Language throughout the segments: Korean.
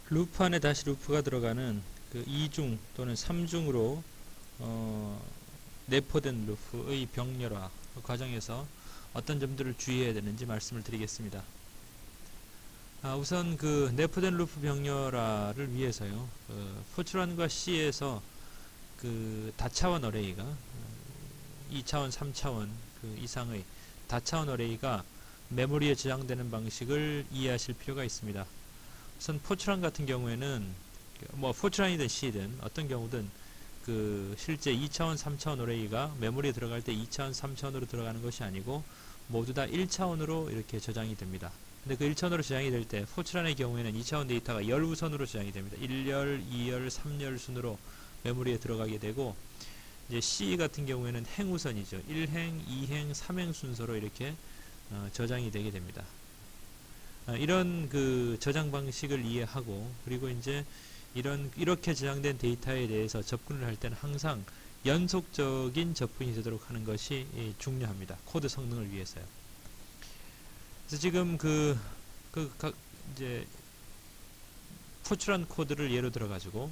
루프 안에 다시 루프가 들어가는 그 2중 또는 3중으로 내포된 루프의 병렬화 과정에서 어떤 점들을 주의해야 되는지 말씀을 드리겠습니다. 우선 그 내포된 루프 병렬화를 위해서요, 포트란과 C에서 그 다차원 어레이가 2차원, 3차원 그 이상의 다차원 어레이가 메모리에 저장되는 방식을 이해하실 필요가 있습니다. 우선 포트란 같은 경우에는 뭐 포트란이든 C든 어떤 경우든 그 실제 2차원, 3차원 어레이가 메모리에 들어갈 때 2차원, 3차원으로 들어가는 것이 아니고 모두 다 1차원으로 이렇게 저장이 됩니다. 근데 그 1차원으로 저장이 될 때 포트란의 경우에는 2차원 데이터가 열우선으로 저장이 됩니다. 1열, 2열, 3열 순으로 메모리에 들어가게 되고, 이제 C 같은 경우에는 행우선이죠. 1행, 2행, 3행 순서로 이렇게 저장이 되게 됩니다. 이런 그 저장 방식을 이해하고, 그리고 이제 이렇게 저장된 데이터에 대해서 접근을 할 때는 항상 연속적인 접근이 되도록 하는 것이 중요합니다. 코드 성능을 위해서요. 그래서 지금 이제 포트란 코드를 예로 들어 가지고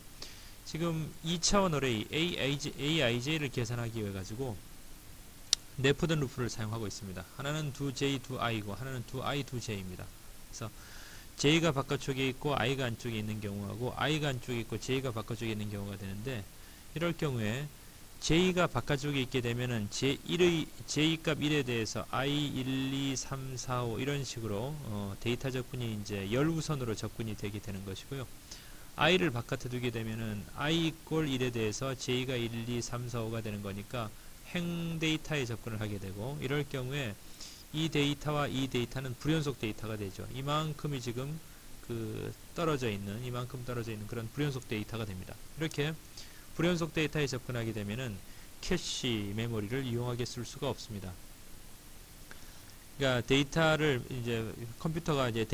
지금 2차원 어레이 AIJ를 계산하기 위해 가지고 내포된 루프를 사용하고 있습니다. 하나는 2J, 2I고 하나는 2I, 2J입니다. 그래서 J가 바깥쪽에 있고 I가 안쪽에 있는 경우하고 I가 안쪽에 있고 J가 바깥쪽에 있는 경우가 되는데, 이럴 경우에 J가 바깥쪽에 있게 되면은 J값 1에 대해서 I 1, 2, 3, 4, 5 이런 식으로 데이터 접근이 이제 열우선으로 접근이 되게 되는 것이고요. I를 바깥에 두게 되면은 I 이꼴 1에 대해서 J가 1, 2, 3, 4, 5가 되는 거니까 행 데이터에 접근을 하게 되고, 이럴 경우에 이 데이터와 이 데이터는 불연속 데이터가 되죠. 이만큼이 지금 이만큼 떨어져 있는 그런 불연속 데이터가 됩니다. 이렇게 불연속 데이터에 접근하게 되면은 캐시 메모리를 이용하게 쓸 수가 없습니다. 그러니까 데이터를 이제 컴퓨터가 이제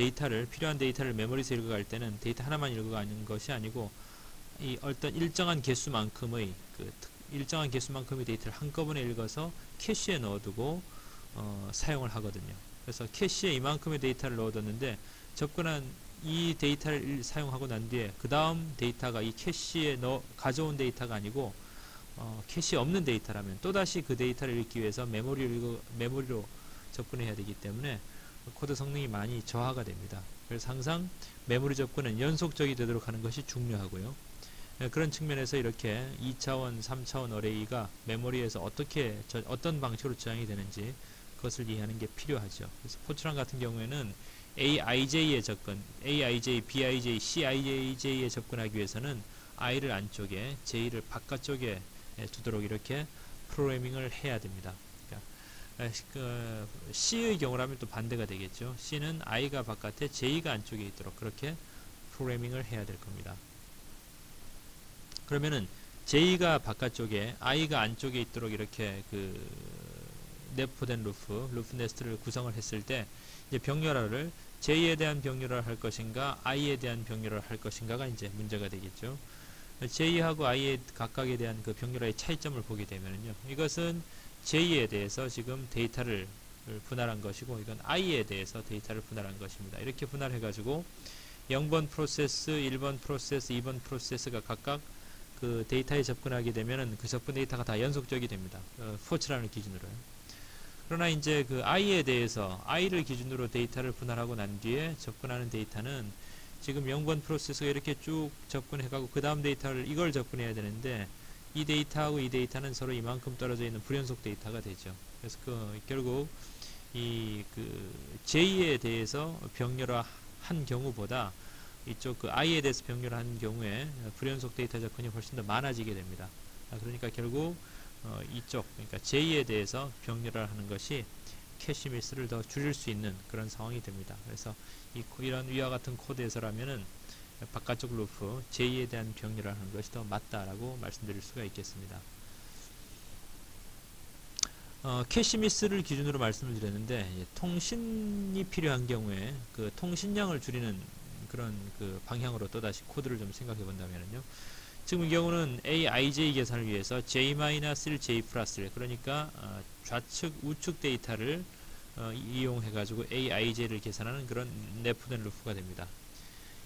필요한 데이터를 메모리에서 읽어갈 때는 데이터 하나만 읽어가는 것이 아니고 이 어떤 일정한 개수만큼의 데이터를 한꺼번에 읽어서 캐시에 넣어두고 사용을 하거든요. 그래서 캐시에 이만큼의 데이터를 넣어뒀는데 접근한 이 데이터를 사용하고 난 뒤에 그 다음 데이터가 이 캐시에 가져온 데이터가 아니고 캐시에 없는 데이터라면 또다시 그 데이터를 읽기 위해서 메모리로 접근해야 되기 때문에 코드 성능이 많이 저하가 됩니다. 그래서 항상 메모리 접근은 연속적이 되도록 하는 것이 중요하고요. 그런 측면에서 이렇게 2차원, 3차원 어레이가 메모리에서 어떤 방식으로 저장이 되는지 그것을 이해하는 게 필요하죠. 그래서 포트란 같은 경우에는 AIJ에 AIJ, BIJ, CIJ에 접근하기 위해서는 I를 안쪽에, J를 바깥쪽에 두도록 이렇게 프로그래밍을 해야 됩니다. 그러니까 C의 경우라면 또 반대가 되겠죠. C는 I가 바깥에, J가 안쪽에 있도록 그렇게 프로그래밍을 해야 될 겁니다. 그러면은 J가 바깥쪽에, I가 안쪽에 있도록 이렇게 내포된 루프 네스트를 구성을 했을 때 이제 병렬화를 J에 대한 병렬화를 할 것인가, I에 대한 병렬화를 할 것인가가 이제 문제가 되겠죠. J하고 I의 각각에 대한 그 병렬화의 차이점을 보게 되면요, 이것은 J에 대해서 지금 데이터를 분할한 것이고, 이건 I에 대해서 데이터를 분할한 것입니다. 이렇게 분할해 가지고 0번 프로세스, 1번 프로세스, 2번 프로세스가 각각 그 데이터에 접근하게 되면은 그 접근 데이터가 다 연속적이 됩니다. 포트란을 기준으로요. 그러나 이제 그 I에 대해서 I를 기준으로 데이터를 분할하고 난 뒤에 접근하는 데이터는 지금 0번 프로세스가 이렇게 쭉 접근해가고 그 다음 데이터를 이걸 접근해야 되는데, 이 데이터하고 이 데이터는 서로 이만큼 떨어져 있는 불연속 데이터가 되죠. 그래서 결국 J에 대해서 병렬화한 경우보다 이쪽 I에 대해서 병렬화한 경우에 불연속 데이터 접근이 훨씬 더 많아지게 됩니다. 그러니까 결국 그러니까 J에 대해서 병렬화를 하는 것이 캐시 미스를 더 줄일 수 있는 그런 상황이 됩니다. 그래서 이런 위와 같은 코드에서라면은 바깥쪽 루프 J에 대한 병렬화를 하는 것이 더 맞다라고 말씀드릴 수가 있겠습니다. 캐시 미스를 기준으로 말씀을 드렸는데, 통신이 필요한 경우에 그 통신량을 줄이는 그런 방향으로 또다시 코드를 좀 생각해 본다면요, 지금 이 경우는 AIJ 계산을 위해서 J-1J 플러스 1, 그러니까 좌측 우측 데이터를 이용해 가지고 AIJ를 계산하는 그런 내포된 루프가 됩니다.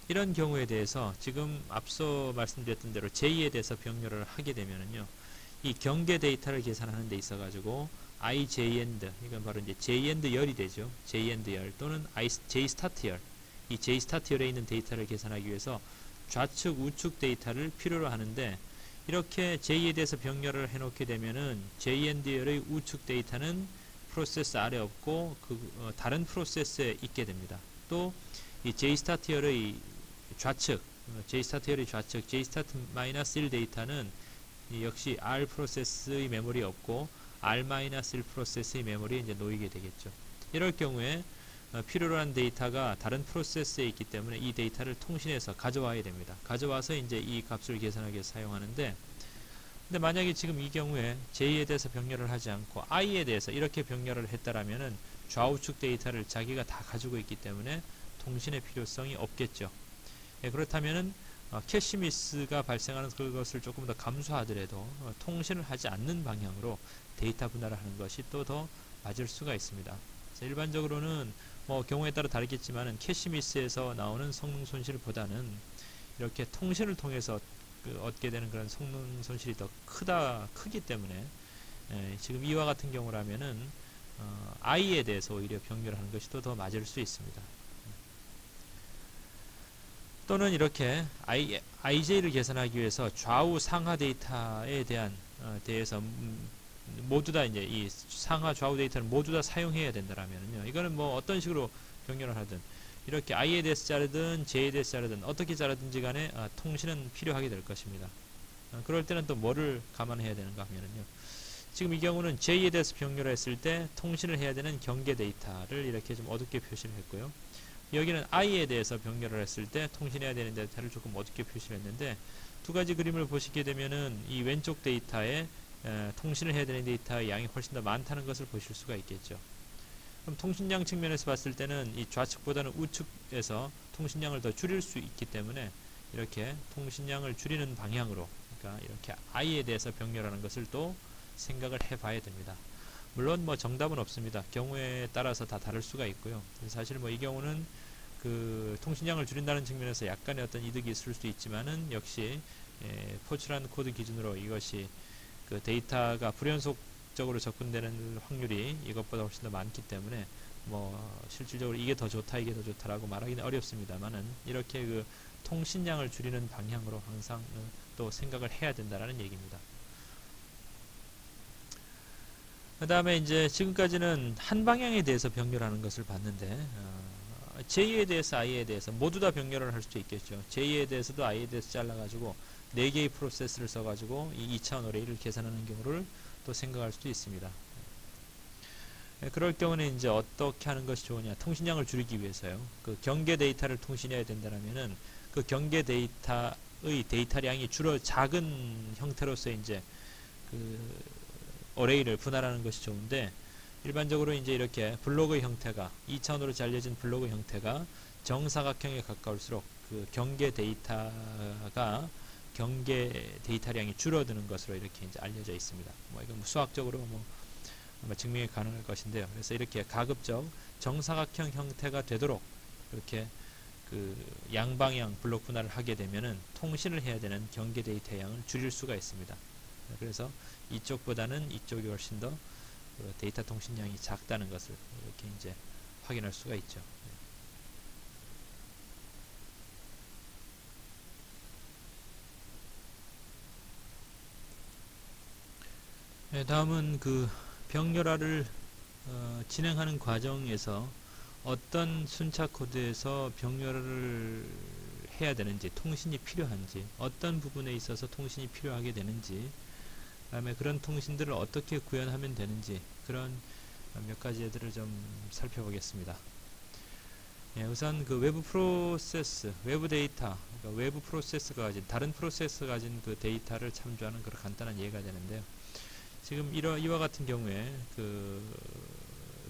이런 경우에 대해서 지금 앞서 말씀드렸던 대로 J에 대해서 병렬을 하게 되면은요, 이 경계 데이터를 계산하는 데 있어 가지고 IJend, 이건 바로 이제 Jend 열이 되죠. Jend 열 또는 JStart 열, 이 JStart 열에 있는 데이터를 계산하기 위해서 좌측 우측 데이터를 필요로 하는데, 이렇게 J에 대해서 병렬을 해놓게 되면은 Jend 열의 우측 데이터는 프로세스 아래 없고 다른 프로세스에 있게 됩니다. 또 이 JStart 열의 좌측, JStart 열의 좌측 JStart-1 데이터는 역시 R 프로세스의 메모리에 없고 R-1 프로세스의 메모리에 이제 놓이게 되겠죠. 이럴 경우에 필요로 한 데이터가 다른 프로세스에 있기 때문에 이 데이터를 통신해서 가져와야 됩니다. 가져와서 이제 이 값을 계산하기 위해서 사용하는데, 근데 만약에 지금 이 경우에 J에 대해서 병렬을 하지 않고 I에 대해서 이렇게 병렬을 했다라면은 좌우측 데이터를 자기가 다 가지고 있기 때문에 통신의 필요성이 없겠죠. 예, 그렇다면은 캐시 미스가 발생하는 그것을 조금 더 감수하더라도 통신을 하지 않는 방향으로 데이터 분할을 하는 것이 또 더 맞을 수가 있습니다. 일반적으로는 뭐 경우에 따라 다르겠지만은 캐시 미스에서 나오는 성능 손실보다는 이렇게 통신을 통해서 얻게 되는 그런 성능 손실이 더 크기 때문에 지금 이와 같은 경우라면은 I에 대해서 오히려 병렬하는 것이 또 더 맞을 수 있습니다. 또는 이렇게 IJ를 계산하기 위해서 좌우 상하 데이터에 대해서 모두 다 이제 이 상하 좌우 데이터를 모두 다 사용해야 된다라면요. 이거는 뭐 어떤 식으로 병렬을 하든 이렇게 I에 대해서 자르든 J에 대해서 자르든 어떻게 자르든지 간에 통신은 필요하게 될 것입니다. 그럴 때는 또 뭐를 감안해야 되는가 하면요. 지금 이 경우는 J에 대해서 병렬을 했을 때 통신을 해야 되는 경계 데이터를 이렇게 좀 어둡게 표시를 했고요. 여기는 I에 대해서 병렬을 했을 때 통신해야 되는 데이터를 조금 어둡게 표시를 했는데, 두 가지 그림을 보시게 되면은 이 왼쪽 데이터에 통신을 해야 되는 데이터의 양이 훨씬 더 많다는 것을 보실 수가 있겠죠. 그럼 통신량 측면에서 봤을 때는 이 좌측보다는 우측에서 통신량을 더 줄일 수 있기 때문에 이렇게 통신량을 줄이는 방향으로, 그러니까 이렇게 I에 대해서 병렬하는 것을 또 생각을 해봐야 됩니다. 물론 뭐 정답은 없습니다. 경우에 따라서 다 다를 수가 있고요. 사실 뭐 이 경우는 그 통신량을 줄인다는 측면에서 약간의 어떤 이득이 있을 수 있지만은 역시 포출한 코드 기준으로 이것이 그 데이터가 불연속적으로 접근되는 확률이 이것보다 훨씬 더 많기 때문에 뭐 실질적으로 이게 더 좋다 이게 더 좋다라고 말하기는 어렵습니다만은 이렇게 그 통신량을 줄이는 방향으로 항상 또 생각을 해야 된다라는 얘기입니다. 그 다음에 이제 지금까지는 한 방향에 대해서 병렬하는 것을 봤는데, J에 대해서 I에 대해서 모두 다 병렬을 할 수 있겠죠. J에 대해서도 I에 대해서 잘라가지고 4개의 프로세스를 써가지고 이 2차원 어레이를 계산하는 경우를 또 생각할 수도 있습니다. 그럴 경우는 이제 어떻게 하는 것이 좋으냐, 통신량을 줄이기 위해서요. 그 경계 데이터를 통신해야 된다면은 그 경계 데이터의 데이터량이 주로 작은 형태로서 이제 그 어레이를 분할하는 것이 좋은데, 일반적으로 이제 이렇게 블록의 형태가 2차원으로 잘려진 블록의 형태가 정사각형에 가까울수록 그 경계 데이터량이 줄어드는 것으로 이렇게 이제 알려져 있습니다. 뭐 이건 뭐 수학적으로 뭐 아마 증명이 가능할 것인데요. 그래서 이렇게 가급적 정사각형 형태가 되도록 이렇게 그 양방향 블록 분할을 하게 되면은 통신을 해야 되는 경계 데이터 양을 줄일 수가 있습니다. 그래서 이쪽보다는 이쪽이 훨씬 더 데이터 통신량이 작다는 것을 이렇게 이제 확인할 수가 있죠. 네, 다음은 그 병렬화를 진행하는 과정에서 어떤 순차 코드에서 병렬을 해야 되는지, 통신이 필요한지, 어떤 부분에 있어서 통신이 필요하게 되는지, 그다음에 그런 통신들을 어떻게 구현하면 되는지, 그런 몇 가지들을 좀 살펴보겠습니다. 우선 그 외부 프로세스, 외부 데이터, 그러니까 외부 프로세스가 가진, 다른 프로세스가 가진 그 데이터를 참조하는 그런 간단한 예가 되는데요. 지금 이와 같은 경우에 그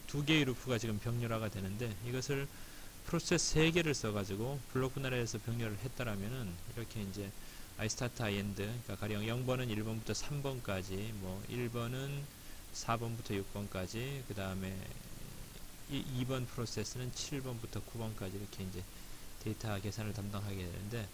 두 개의 루프가 지금 병렬화가 되는데, 이것을 프로세스 3개를 써가지고 블록 분할을 해서 병렬을 했다라면은 이렇게 이제 iStart, iEnd, 그러니까 가령 0번은 1번부터 3번까지, 뭐 1번은 4번부터 6번까지, 그 다음에 2번 프로세스는 7번부터 9번까지 이렇게 이제 데이터 계산을 담당하게 되는데,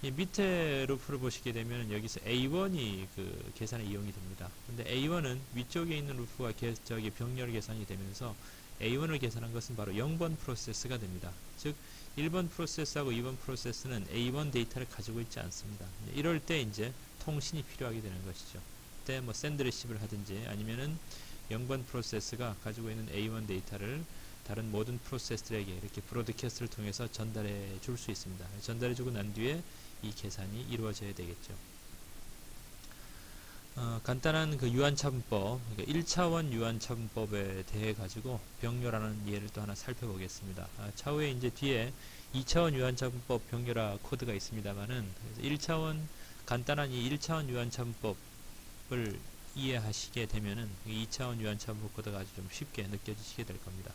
이 밑에 루프를 보시게 되면 여기서 A1이 그 계산에 이용이 됩니다. 근데 A1은 위쪽에 있는 루프가 저기 병렬 계산이 되면서 A1을 계산한 것은 바로 0번 프로세스가 됩니다. 즉 1번 프로세스하고 2번 프로세스는 A1 데이터를 가지고 있지 않습니다. 이럴 때 이제 통신이 필요하게 되는 것이죠. 그때 뭐 샌드 리시브를 하든지 아니면은 0번 프로세스가 가지고 있는 A1 데이터를 다른 모든 프로세스들에게 이렇게 브로드캐스트를 통해서 전달해 줄 수 있습니다. 전달해 주고 난 뒤에 이 계산이 이루어져야 되겠죠. 간단한 그 유한차분법, 그러니까 1차원 유한차분법에 대해 가지고 병렬하는 예를 또 하나 살펴보겠습니다. 차후에 이제 뒤에 2차원 유한차분법 병렬화 코드가 있습니다만은 1차원 간단한 이 1차원 유한차분법을 이해하시게 되면은 2차원 유한차분법 코드가 아주 좀 쉽게 느껴지시게 될 겁니다.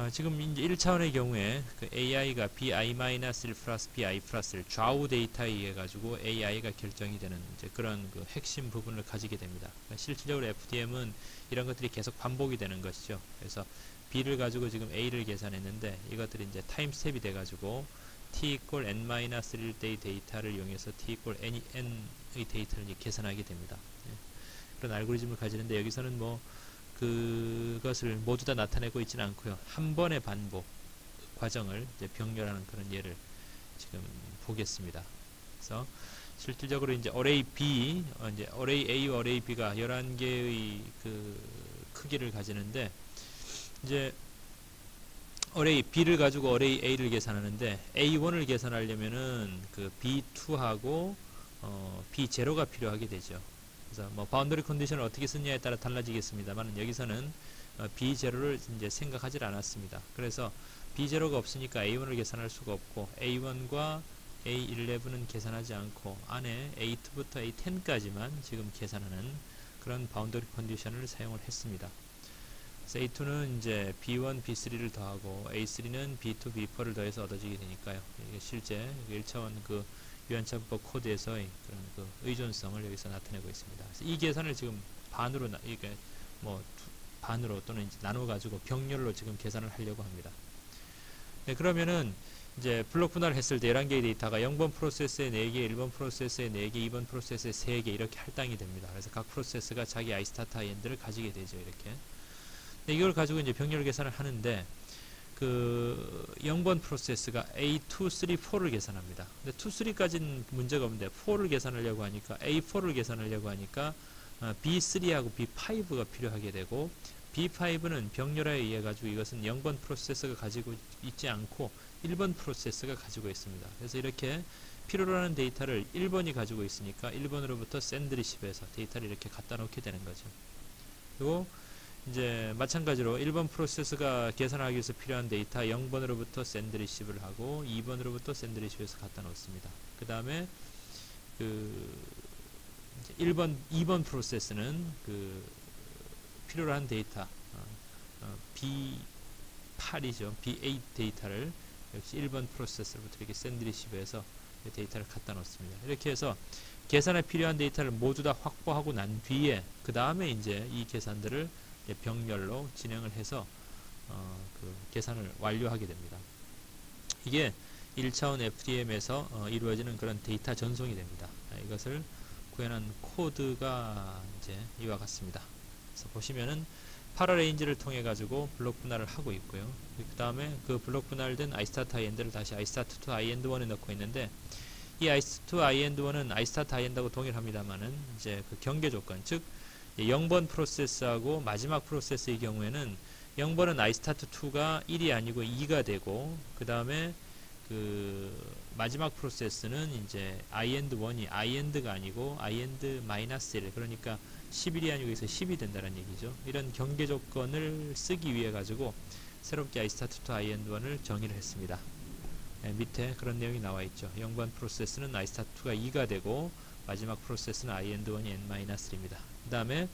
지금 이제 1차원의 경우에 그 AI가 BI-1 플러스 BI 플러스를 좌우 데이터에 의해 가지고 AI가 결정이 되는 이제 그런 그 핵심 부분을 가지게 됩니다. 그러니까 실질적으로 FDM은 이런 것들이 계속 반복이 되는 것이죠. 그래서 B를 가지고 지금 A를 계산했는데 이것들이 이제 타임 스텝이 돼 가지고 T equal n-1의 데이터를 이용해서 T equal n의 데이터를 이제 계산하게 됩니다. 그런 알고리즘을 가지는데 여기서는 뭐 그것을 모두 다 나타내고 있지는 않고요. 한 번의 반복 과정을 이제 병렬하는 그런 예를 지금 보겠습니다. 그래서 실질적으로 이제 array B, 이제 array A와 array B가 11개의 그 크기를 가지는데 이제 array B를 가지고 array A를 계산하는데 A1을 계산하려면은 그 B2하고 B0가 필요하게 되죠. 그래서 뭐 바운더리 컨디션을 어떻게 쓰느냐에 따라 달라지겠습니다만 여기서는 B0를 이제 생각하지 않았습니다. 그래서 B0가 없으니까 A1을 계산할 수가 없고 A1과 A11은 계산하지 않고 안에 A2부터 A10까지만 지금 계산하는 그런 바운더리 컨디션을 사용을 했습니다. 그래서 A2는 이제 B1, B3를 더하고 A3는 B2, B4를 더해서 얻어지게 되니까요. 이게 실제 1차원 그 유한차분법 코드에서의 그런 그 의존성을 여기서 나타내고 있습니다. 그래서 이 계산을 지금 반으로 이게 뭐 반으로 또는 이제 나눠 가지고 병렬로 지금 계산을 하려고 합니다. 네, 그러면은 이제 블록 분할을 했을 때 11개의 데이터가 0번 프로세스에 4개, 1번 프로세스에 4개, 2번 프로세스에 3개 이렇게 할당이 됩니다. 그래서 각 프로세스가 자기 iStart iEnd를 가지게 되죠. 이렇게. 네, 이걸 가지고 이제 병렬 계산을 하는데 그 0번 프로세스가 A2, 3, 4를 계산합니다. 근데 2, 3까지는 문제가 없는데 4를 계산하려고 하니까 A4를 계산하려고 하니까 B3하고 B5가 필요하게 되고 B5는 병렬화에 의해 가지고 이것은 0번 프로세스가 가지고 있지 않고 1번 프로세스가 가지고 있습니다. 그래서 이렇게 필요로 하는 데이터를 1번이 가지고 있으니까 1번으로부터 샌드 리시브해서 데이터를 이렇게 갖다 놓게 되는 거죠. 그리고 이제 마찬가지로 1번 프로세스가 계산하기 위해서 필요한 데이터 0번으로부터 샌드 리시브를 하고 2번으로부터 샌드 리시브해서 갖다 놓습니다. 그 다음에 그 2번 프로세스는 그 필요로 한 데이터 B8이죠. B8 데이터를 역시 1번 프로세스로부터 이렇게 샌드 리시브해서 데이터를 갖다 놓습니다. 이렇게 해서 계산에 필요한 데이터를 모두 다 확보하고 난 뒤에 그 다음에 이제 이 계산들을 병렬로 진행을 해서 그 계산을 완료하게 됩니다. 이게 1차원 FDM에서 이루어지는 그런 데이터 전송이 됩니다. 이것을 구현한 코드가 이제 이와 같습니다. 그래서 보시면은 파라레인지를 통해 가지고 블록 분할을 하고 있고요. 그 다음에 그 블록 분할된 iStart iEnd를 다시 iStart to iEnd1에 넣고 있는데 이 iStart to iEnd1은 iStart iEnd하고 동일합니다만은 이제 그 경계 조건, 즉 0번 프로세스하고 마지막 프로세스의 경우에는 0번은 iStart2가 1이 아니고 2가 되고 그 다음에 그 마지막 프로세스는 이제 iEnd1이 iEnd가 아니고 iEnd-1 그러니까 11이 아니고 여기서 10이 된다는 얘기죠. 이런 경계 조건을 쓰기 위해 가지고 새롭게 iStart to iEnd1을 정의를 했습니다. 네, 밑에 그런 내용이 나와 있죠. 0번 프로세스는 iStart2가 2가 되고 마지막 프로세스는 iEnd1이 n-3입니다. 그 다음에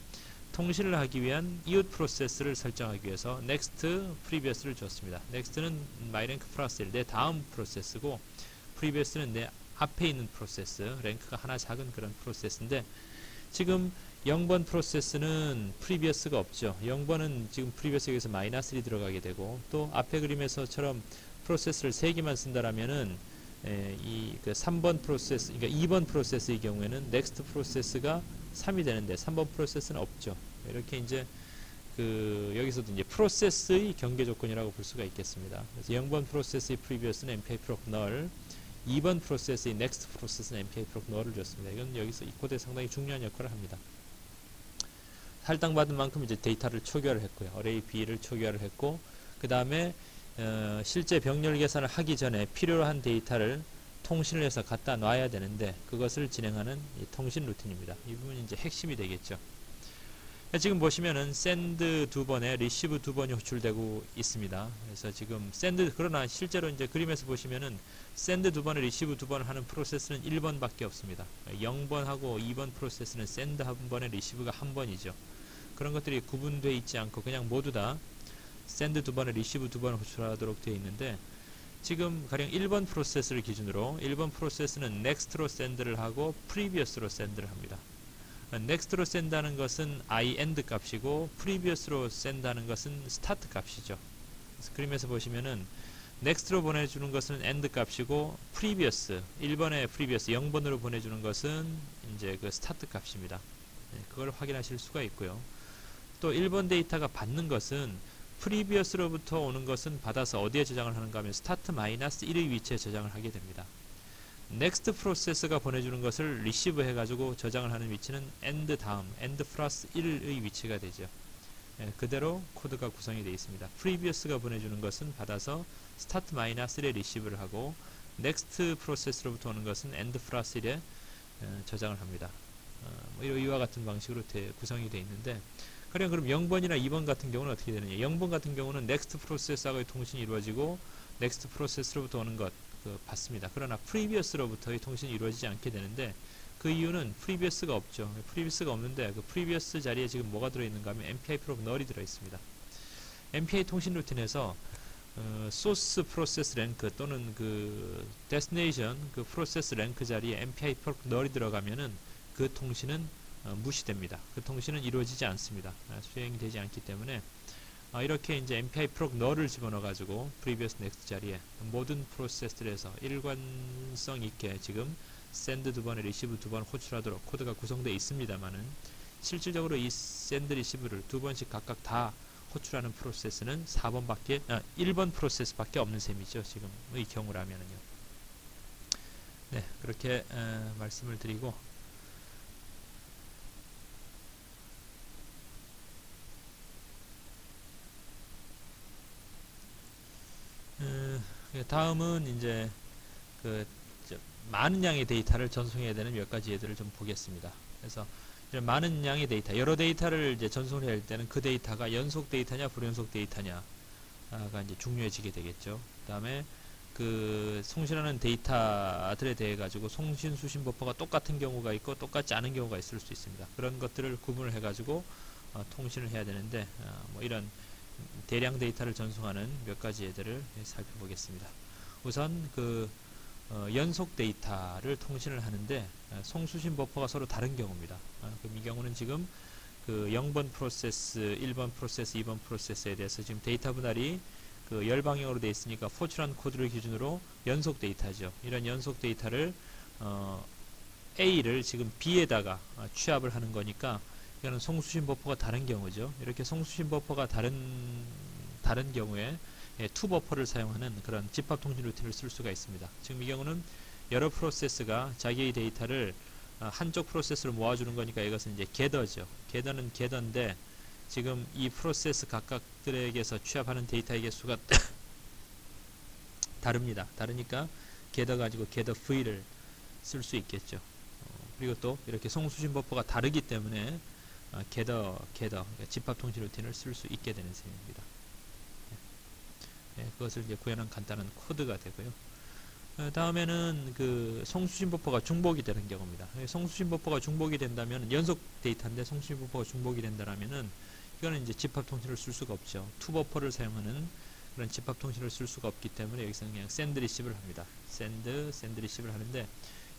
통신을 하기 위한 이웃 프로세스를 설정하기 위해서 next, previous를 줬습니다. next는 myRank 플러스 1, 내 다음 프로세스고 previous는 내 앞에 있는 프로세스, 랭크가 하나 작은 그런 프로세스인데 지금 0번 프로세스는 previous가 없죠. 0번은 지금 previous에 의해서 -1이 들어가게 되고 또 앞에 그림에서처럼 프로세스를 3개만 쓴다라면은 그 3번 프로세스, 그러니까 2번 프로세스의 경우에는 next 프로세스가 3이 되는데 3번 프로세스는 없죠. 이렇게 이제 여기서도 이제 프로세스의 경계 조건이라고 볼 수가 있겠습니다. 그래서 0번 프로세스의 previous는 MPI proc null, 2번 프로세스의 next 프로세스는 MPI proc null을 줬습니다. 이건 여기서 이 코드에 상당히 중요한 역할을 합니다. 할당받은 만큼 이제 데이터를 초기화를 했고요. array B를 초기화를 했고, 그 다음에 실제 병렬 계산을 하기 전에 필요로 한 데이터를 통신을 해서 갖다 놔야 되는데 그것을 진행하는 이 통신 루틴입니다. 이 부분이 이제 핵심이 되겠죠. 지금 보시면은 send 2번에 receive 2번이 호출되고 있습니다. 그래서 지금 send, 그러나 실제로 이제 그림에서 보시면은 send 2번에 receive 2번을 하는 프로세스는 1번밖에 없습니다. 0번하고 2번 프로세스는 send 1번에 receive가 1번이죠. 그런 것들이 구분되어 있지 않고 그냥 모두 다 send 2번에 receive 2번을 호출하도록 되어 있는데, 지금 가령 1번 프로세스를 기준으로 1번 프로세스는 next로 send를 하고 previous로 send를 합니다. next로 send하는 것은 end 값이고 previous로 send하는 것은 start 값이죠. 그래서 그림에서 보시면은 next로 보내주는 것은 end 값이고 previous, 1번의 previous 0번으로 보내주는 것은 이제 그 start 값입니다. 그걸 확인하실 수가 있고요. 또 1번 데이터가 받는 것은 previous로부터 오는 것은 받아서 어디에 저장을 하는가 하면 start -1의 위치에 저장을 하게 됩니다. next 프로세스가 보내주는 것을 receive 해가지고 저장을 하는 위치는 end 다음 end 플러스 1의 위치가 되죠. 그대로 코드가 구성이 되어 있습니다. previous가 보내주는 것은 받아서 start -1에 receive를 하고, next 프로세스로부터 오는 것은 end 플러스 1에 저장을 합니다. 이와 같은 방식으로 구성이 되어 있는데, 그럼 0번이나 2번 같은 경우는 어떻게 되느냐. 0번 같은 경우는 next 프로세스하고의 통신이 이루어지고 next 프로세스로부터 오는 것 받습니다. 그러나 previous로부터의 통신이 이루어지지 않게 되는데, 그 이유는 previous가 없죠. previous가 없는데 그 previous 자리에 지금 뭐가 들어있는가 하면 MPI proc null이 들어있습니다. MPI 통신 루틴에서 source process rank 또는 그 destination 그 process rank 자리에 MPI proc null이 들어가면은 그 통신은 무시됩니다. 그 통신은 이루어지지 않습니다. 수행이 되지 않기 때문에 이렇게 이제 MPI proc null을 집어넣어 가지고 previous next 자리에 모든 프로세스들에서 일관성 있게 지금 send 2번에 receive 2번 호출하도록 코드가 구성되어 있습니다만은, 실질적으로 이 send receive를 2번씩 각각 다 호출하는 프로세스는 1번 프로세스밖에 없는 셈이죠. 지금의 경우라면은요. 네, 그렇게 말씀을 드리고, 다음은 이제 많은 양의 데이터를 전송해야 되는 몇 가지 예들을 좀 보겠습니다. 그래서 이런 많은 양의 데이터, 여러 데이터를 이제 전송해야 할 때는 그 데이터가 연속 데이터냐 불연속 데이터냐가 이제 중요해지게 되겠죠. 그다음에 그 송신하는 데이터들에 대해 가지고 송신 수신 버퍼가 똑같은 경우가 있고 똑같지 않은 경우가 있을 수 있습니다. 그런 것들을 구분을 해 가지고 통신을 해야 되는데, 뭐 이런 대량 데이터를 전송하는 몇 가지 예들을 살펴보겠습니다. 우선 연속 데이터를 통신을 하는데 송수신 버퍼가 서로 다른 경우입니다. 그럼 이 경우는 지금 0번 프로세스, 1번 프로세스, 2번 프로세스에 대해서 지금 데이터 분할이 열방향으로 되어 있으니까 포출한 코드를 기준으로 연속 데이터죠. 이런 연속 데이터를 A를 지금 B에다가 취합을 하는 거니까 이거는 송수신 버퍼가 다른 경우죠. 이렇게 송수신 버퍼가 다른 경우에 투 버퍼를 사용하는 그런 집합 통신 루틴을 쓸 수가 있습니다. 지금 이 경우는 여러 프로세스가 자기의 데이터를 한쪽 프로세스로 모아주는 거니까 이것은 이제 겟더죠. 겟더는 겟더인데 지금 이 프로세스 각각들에게서 취합하는 데이터의 개수가 다릅니다. 다르니까 겟더 가지고 겟더 V를 쓸 수 있겠죠. 그리고 또 이렇게 송수신 버퍼가 다르기 때문에 겟더 집합 통신 루틴을 쓸 수 있게 되는 셈입니다. 그것을 이제 구현한 간단한 코드가 되고요. 다음에는 송수신 버퍼가 중복이 되는 경우입니다. 송수신 버퍼가 중복이 된다면 연속 데이터인데 송수신 버퍼가 중복이 된다면은 이거는 이제 집합 통신을 쓸 수가 없죠. 투 버퍼를 사용하는 그런 집합 통신을 쓸 수가 없기 때문에 여기서는 그냥 send receive를 합니다. send receive를 하는데,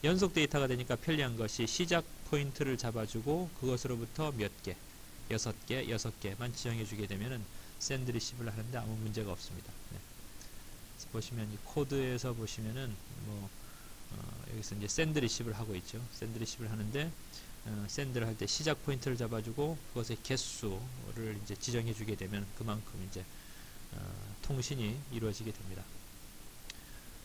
연속 데이터가 되니까 편리한 것이 시작 포인트를 잡아주고 그것으로부터 몇 개, 6개만 지정해 주게 되면은 send receive를 하는데 아무 문제가 없습니다. 네. 보시면 이 코드에서 보시면은 뭐 여기서 이제 샌드 리시브를 하고 있죠. 샌드 리시브를 하는데 샌드를 할 때 시작 포인트를 잡아주고 그것의 개수를 이제 지정해 주게 되면 그만큼 이제 통신이 이루어지게 됩니다.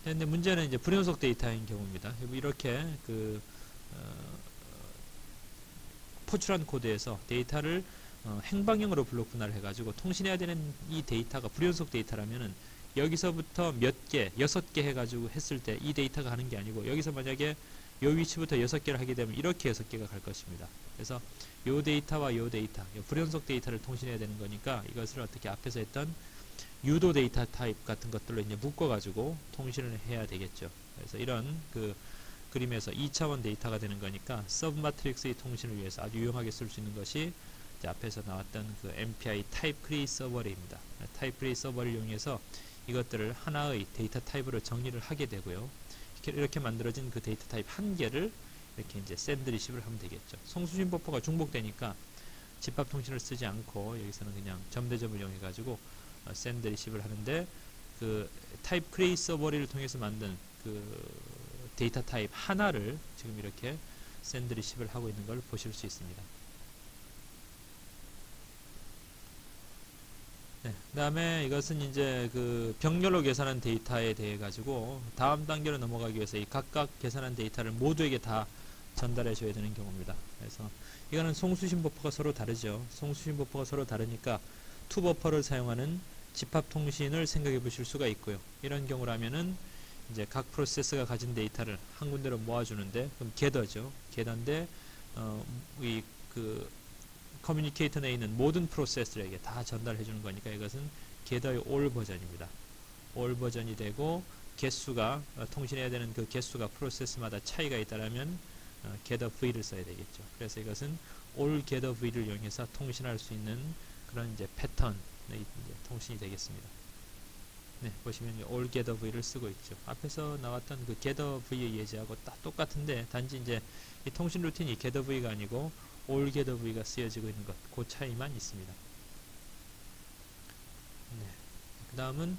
근데 문제는 이제 불연속 데이터인 경우입니다. 이렇게 그 포출한 코드에서 데이터를 행방형으로 블록 분할을 해가지고 통신해야 되는 이 데이터가 불연속 데이터라면은 여기서부터 몇 개, 6개 해가지고 했을 때 이 데이터가 가는 게 아니고 여기서 만약에 요 위치부터 6개를 하게 되면 이렇게 6개가 갈 것입니다. 그래서 요 데이터와 요 데이터, 요 불연속 데이터를 통신해야 되는 거니까 이것을 어떻게 앞에서 했던 유도 데이터 타입 같은 것들로 이제 묶어가지고 통신을 해야 되겠죠. 그래서 이런 그 그림에서 2차원 데이터가 되는 거니까 서브 마트릭스의 통신을 위해서 아주 유용하게 쓸 수 있는 것이 이제 앞에서 나왔던 그 MPI 타입 크리에이트 서버입니다. 타입 크리에이트 서버를 이용해서 이것들을 하나의 데이터 타입으로 정리를 하게 되고요. 이렇게 만들어진 그 데이터 타입 한 개를 이렇게 이제 샌드 리시브를 하면 되겠죠. 송수신 버퍼가 중복되니까 집합 통신을 쓰지 않고 여기서는 그냥 점대점을 이용해 가지고 샌드 리시브를 하는데 그 타입 크리에이트 서버를 통해서 만든 그 데이터 타입 하나를 지금 이렇게 샌드 리시브를 하고 있는 걸 보실 수 있습니다. 네, 그 다음에 이것은 이제 그 병렬로 계산한 데이터에 대해 가지고 다음 단계로 넘어가기 위해서 이 각각 계산한 데이터를 모두에게 다 전달해 줘야 되는 경우입니다. 그래서 이거는 송수신 버퍼가 서로 다르죠. 송수신 버퍼가 서로 다르니까 투 버퍼를 사용하는 집합 통신을 생각해 보실 수가 있고요. 이런 경우라면은 이제 각 프로세스가 가진 데이터를 한 군데로 모아주는데 그럼 게더죠. 게더인데 이 그 커뮤니케이터 내에 있는 모든 프로세스들에게 다 전달해 주는 거니까 이것은 게더의 올 버전입니다. 올 버전이 되고 개수가 통신해야 되는 그 개수가 프로세스마다 차이가 있다라면 게더 v를 써야 되겠죠. 그래서 이것은 올 게더 v를 이용해서 통신할 수 있는 그런 이제 패턴의 이제 통신이 되겠습니다. 네, 보시면 올 게더 v를 쓰고 있죠. 앞에서 나왔던 그 게더 v의 예제하고 딱 똑같은데 단지 이제 이 통신 루틴이 게더 v가 아니고 올 게더 v가 쓰여지고 있는 것, 그 차이만 있습니다. 네. 그 다음은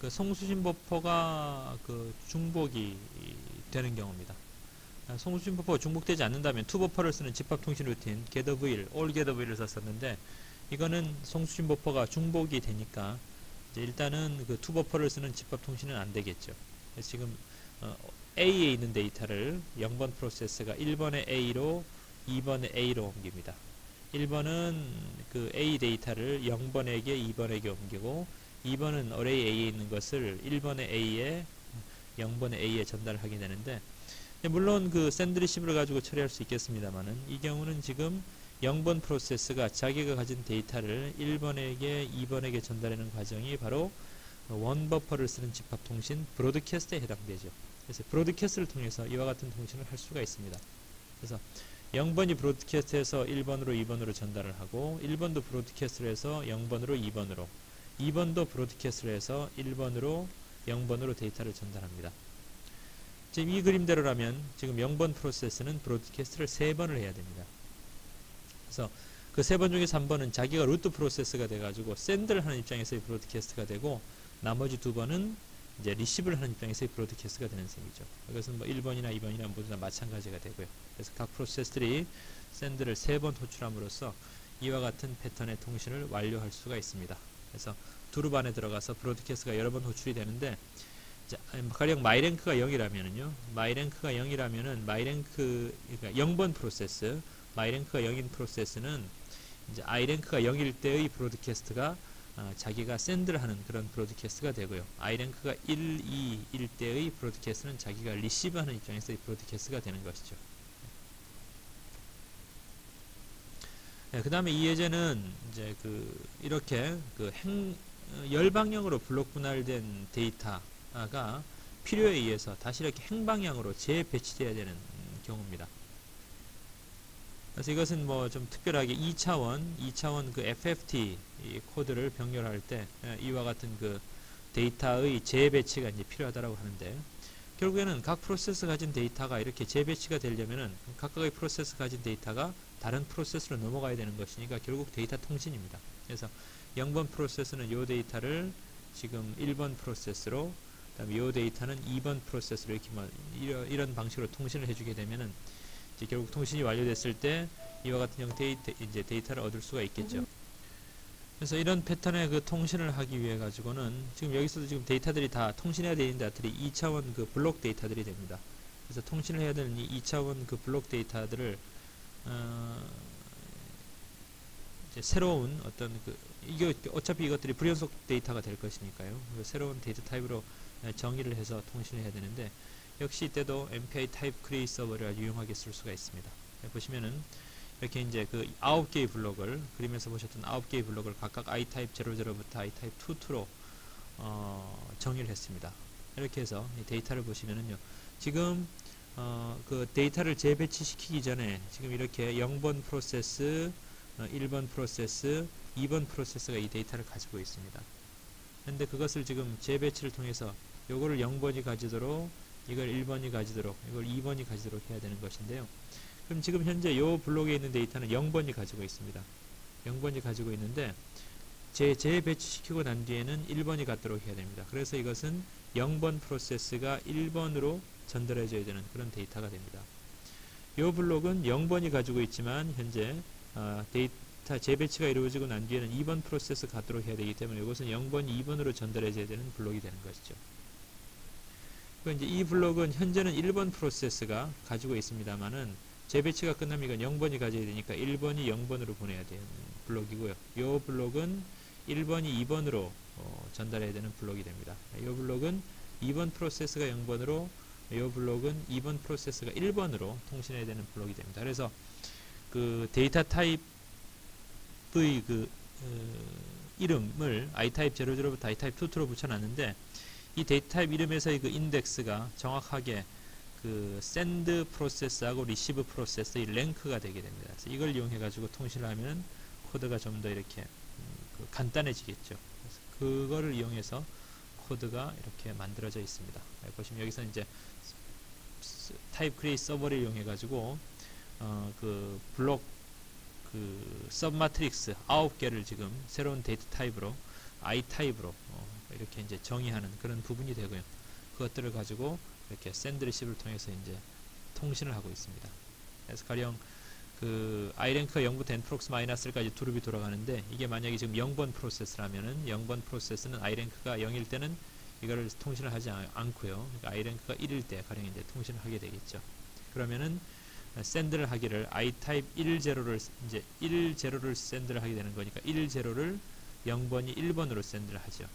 그 송수신 버퍼가 그 중복이 되는 경우입니다. 송수신 버퍼가 중복되지 않는다면 투 버퍼를 쓰는 집합 통신 루틴 gather v, all gather v를 썼었는데 이거는 송수신 버퍼가 중복이 되니까 이제 일단은 그 투 버퍼를 쓰는 집합 통신은 안 되겠죠. 그래서 지금 A에 있는 데이터를 0번 프로세스가 1번의 A로 2번의 A로 옮깁니다. 1번은 그 A 데이터를 0번에게 2번에게 옮기고 2번은 어레이 A에 있는 것을 1번의 A에 0번의 A에 전달하게 되는데 물론 그 샌드 리시브를 가지고 처리할 수 있겠습니다만은 이 경우는 지금 0번 프로세스가 자기가 가진 데이터를 1번에게 2번에게 전달하는 과정이 바로 원 버퍼를 쓰는 집합 통신 브로드캐스트에 해당되죠. 그래서 브로드캐스트를 통해서 이와 같은 통신을 할 수가 있습니다. 그래서 0번이 브로드캐스트에서 1번으로 2번으로 전달을 하고 1번도 브로드캐스트를 해서 0번으로 2번으로 2번도 브로드캐스트를 해서 1번으로 0번으로 데이터를 전달합니다. 지금 이 그림대로라면 지금 0번 프로세스는 브로드캐스트를 3번을 해야 됩니다. 그래서 그 3번 중에 3번은 자기가 루트 프로세스가 돼가지고 샌드를 하는 입장에서의 브로드캐스트가 되고 나머지 2번은 이제 리시브를 하는 입장에서의 브로드캐스트가 되는 셈이죠. 이것은 뭐 1번이나 2번이나 모두 다 마찬가지가 되고요. 그래서 각 프로세스들이 샌드를 3번 호출함으로써 이와 같은 패턴의 통신을 완료할 수가 있습니다. 그래서 두룹 안에 들어가서 브로드캐스트가 여러 번 호출이 되는데 가령 마이랭크가 0이라면은요. 마이랭크가 0이라면은 그러니까 0번 프로세스, 마이랭크가 0인 프로세스는 이제 i랭크가 0일 때의 브로드캐스트가 자기가 샌드를 하는 그런 브로드캐스트가 되고요. i랭크가 1, 2일 때의 브로드캐스트는 자기가 리시브 하는 입장에서의 브로드캐스트가 되는 것이죠. 네, 그 다음에 이 예제는 이제 이렇게 열방향으로 블록 분할된 데이터가 필요에 의해서 다시 이렇게 행방향으로 재배치되어야 되는 경우입니다. 그래서 이것은 뭐 좀 특별하게 2차원 그 FFT 코드를 병렬할 때 이와 같은 그 데이터의 재배치가 이제 필요하다고 하는데 결국에는 각 프로세스 가진 데이터가 이렇게 재배치가 되려면은 각각의 프로세스 가진 데이터가 다른 프로세스로 넘어가야 되는 것이니까 결국 데이터 통신입니다. 그래서 0번 프로세스는 이 데이터를 지금 1번 프로세스로 그다음에 이 데이터는 2번 프로세스로 이렇게 이런 방식으로 통신을 해주게 되면은 이제 결국 통신이 완료됐을 때 이와 같은 형태의 이제 데이터를 얻을 수가 있겠죠. 그래서 이런 패턴의 그 통신을 하기 위해 가지고는 지금 여기서도 지금 데이터들이 다 통신해야 되는 데들이 2차원 그 블록 데이터들이 됩니다. 그래서 통신을 해야 되는 이 2차원 그 블록 데이터들을 이제 새로운 어떤 이게 어차피 이것들이 불연속 데이터가 될 것이니까요. 새로운 데이터 타입으로 정의를 해서 통신을 해야 되는데 역시 이때도 MPI 타입 크리에이트 서버를 유용하게 쓸 수가 있습니다. 보시면은 이렇게 이제 그 9개의 블록을 그림에서 보셨던 9개의 블록을 각각 i타입 00부터 i타입 22로 정의를 했습니다. 이렇게 해서 이 데이터를 보시면은요. 지금 그 데이터를 재배치시키기 전에 지금 이렇게 0번 프로세스, 1번 프로세스, 2번 프로세스가 이 데이터를 가지고 있습니다. 근데 그것을 지금 재배치를 통해서 요거를 0번이 가지도록, 이걸 1번이 가지도록, 이걸 2번이 가지도록 해야 되는 것인데요. 그럼 지금 현재 요 블록에 있는 데이터는 0번이 가지고 있습니다. 0번이 가지고 있는데 재배치시키고 난 뒤에는 1번이 갖도록 해야 됩니다. 그래서 이것은 0번 프로세스가 1번으로 전달해줘야 되는 그런 데이터가 됩니다. 요 블록은 0번이 가지고 있지만 현재 데이터 재배치가 이루어지고 난 뒤에는 2번 프로세스 갖도록 해야 되기 때문에 이것은 0번이 2번으로 전달해줘야 되는 블록이 되는 것이죠. 이제 이 블록은 현재는 1번 프로세스가 가지고 있습니다만은 재배치가 끝나면 이건 0번이 가져야 되니까 1번이 0번으로 보내야 되는 블록이고요. 이 블록은 1번이 2번으로 전달해야 되는 블록이 됩니다. 이 블록은 2번 프로세스가 0번으로, 이 블록은 2번 프로세스가 1번으로 통신해야 되는 블록이 됩니다. 그래서 그 데이터 타입의 그 이름을 i타입 00부터 i타입 22로 붙여놨는데 이 데이터 타입 이름에서의 그 인덱스가 정확하게 그 send 프로세스하고 receive 프로세스의 랭크가 되게 됩니다. 그래서 이걸 이용해 가지고 통신을 하면 코드가 좀 더 이렇게 간단해지겠죠. 그래서 그거를 이용해서 코드가 이렇게 만들어져 있습니다. 보시면 여기서 이제 타입 크리에이트 서버를 이용해 가지고 그 블록 그 서브 마트릭스 9개를 지금 새로운 데이터 타입으로 i 타입으로 이렇게 이제 정의하는 그런 부분이 되고요. 그것들을 가지고 이렇게 샌드 리시브를 통해서 이제 통신을 하고 있습니다. 그래서 가령 그 i랭크가 0부터 n-1까지 두룹이 돌아가는데 이게 만약에 지금 0번 프로세스라면은 0번 프로세스는 i랭크가 0일 때는 이거를 통신을 하지 않고요. 그러니까 i랭크가 1일 때 가령 이제 통신을 하게 되겠죠. 그러면은 샌드를 하기를 i타입 10를 이제 10를 샌드를 하게 되는 거니까 10를 0번이 1번으로 샌드를 하죠.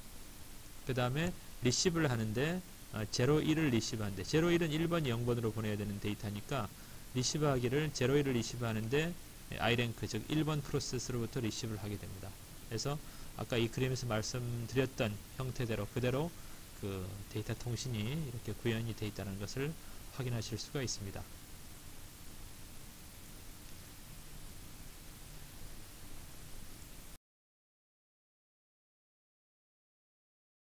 그 다음에 리시브를 하는데 01을 리시브하는데 01은 1번이 0번으로 보내야 되는 데이터니까 리시브하기를 01을 리시브하는데 i랭크 즉 1번 프로세스로부터 리시브를 하게 됩니다. 그래서 아까 이 그림에서 말씀드렸던 형태대로 그대로 그 데이터 통신이 이렇게 구현이 되어 있다는 것을 확인하실 수가 있습니다.